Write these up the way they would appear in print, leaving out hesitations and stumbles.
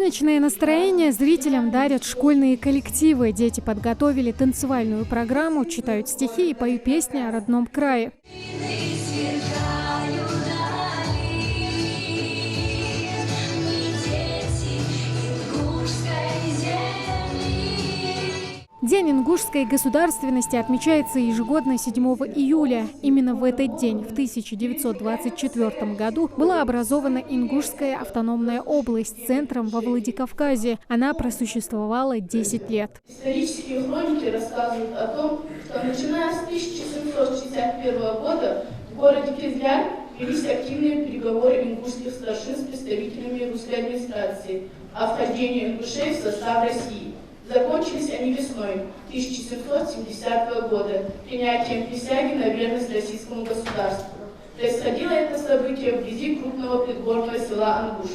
Праздничное настроение зрителям дарят школьные коллективы. Дети подготовили танцевальную программу, читают стихи и поют песни о родном крае. День ингушской государственности отмечается ежегодно 7 июля. Именно в этот день, в 1924 году, была образована Ингушская автономная область с центром во Владикавказе. Она просуществовала 10 лет. Исторические хроники рассказывают о том, что начиная с 1761 года в городе Кизляр велись активные переговоры ингушских старшин с представителями русской администрации о вхождении ингушей в состав России. Закончились они весной 1770 года принятием присяги на верность российскому государству. Происходило это событие вблизи крупного предгорного села Ангуш.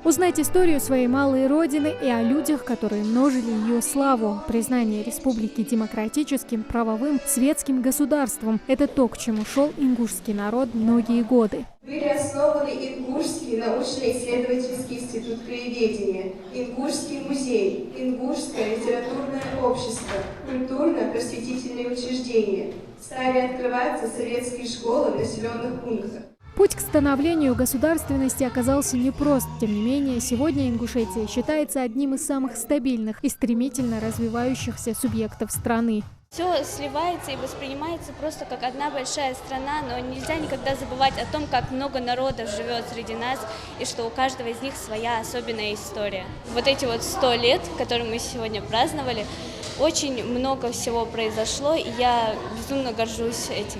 Узнать историю своей малой родины и о людях, которые множили ее славу. Признание республики демократическим, правовым, светским государством – это то, к чему шел ингушский народ многие годы. Были основаны Ингушский научно-исследовательский институт краеведения, Ингушский музей, Ингушское литературное общество, культурно-просветительные учреждения. Стали открываться советские школы в населенных пунктах. Путь к становлению государственности оказался непрост. Тем не менее, сегодня Ингушетия считается одним из самых стабильных и стремительно развивающихся субъектов страны. Все сливается и воспринимается просто как одна большая страна, но нельзя никогда забывать о том, как много народов живет среди нас, и что у каждого из них своя особенная история. Вот эти 100 лет, которые мы сегодня праздновали, очень много всего произошло, и я безумно горжусь этим.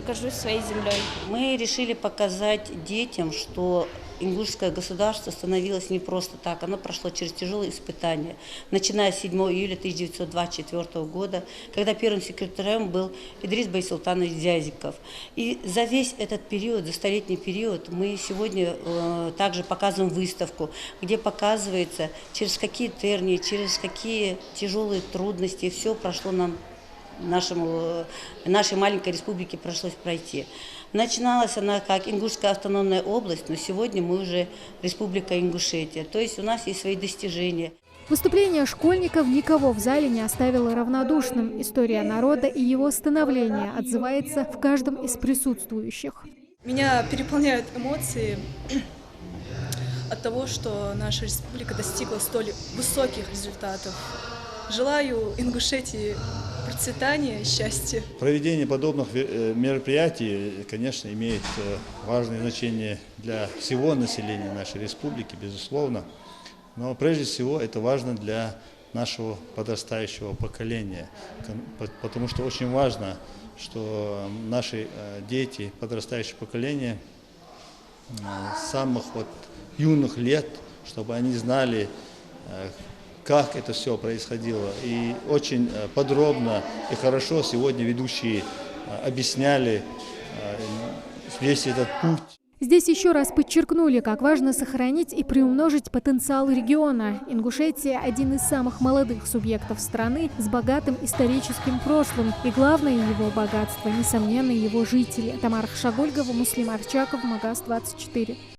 Горжусь своей землей. Мы решили показать детям, что ингушское государство становилось не просто так, оно прошло через тяжелые испытания. Начиная с 7 июля 1924 года, когда первым секретарем был Идрис Байсултанович Дзязиков. И за весь этот период, за столетний период, мы сегодня также показываем выставку, где показывается, через какие тернии, через какие тяжелые трудности все прошло нам, нашей маленькой республике пришлось пройти. Начиналась она как Ингушская автономная область, но сегодня мы уже Республика Ингушетия. То есть у нас есть свои достижения. Выступление школьников никого в зале не оставило равнодушным. История народа и его становления отзывается в каждом из присутствующих. Меня переполняют эмоции от того, что наша республика достигла столь высоких результатов. Желаю Ингушетии процветания и счастья. Проведение подобных мероприятий, конечно, имеет важное значение для всего населения нашей республики, безусловно. Но прежде всего это важно для нашего подрастающего поколения, потому что очень важно, что наши дети, подрастающее поколение с самых юных лет, чтобы они знали, как это все происходило. И очень подробно и хорошо сегодня ведущие объясняли весь этот путь. Здесь еще раз подчеркнули, как важно сохранить и приумножить потенциал региона. Ингушетия – один из самых молодых субъектов страны с богатым историческим прошлым. И главное его богатство, несомненно, его жители. Тамара Хшагольгова, Муслим Арчаков, Магаз 24.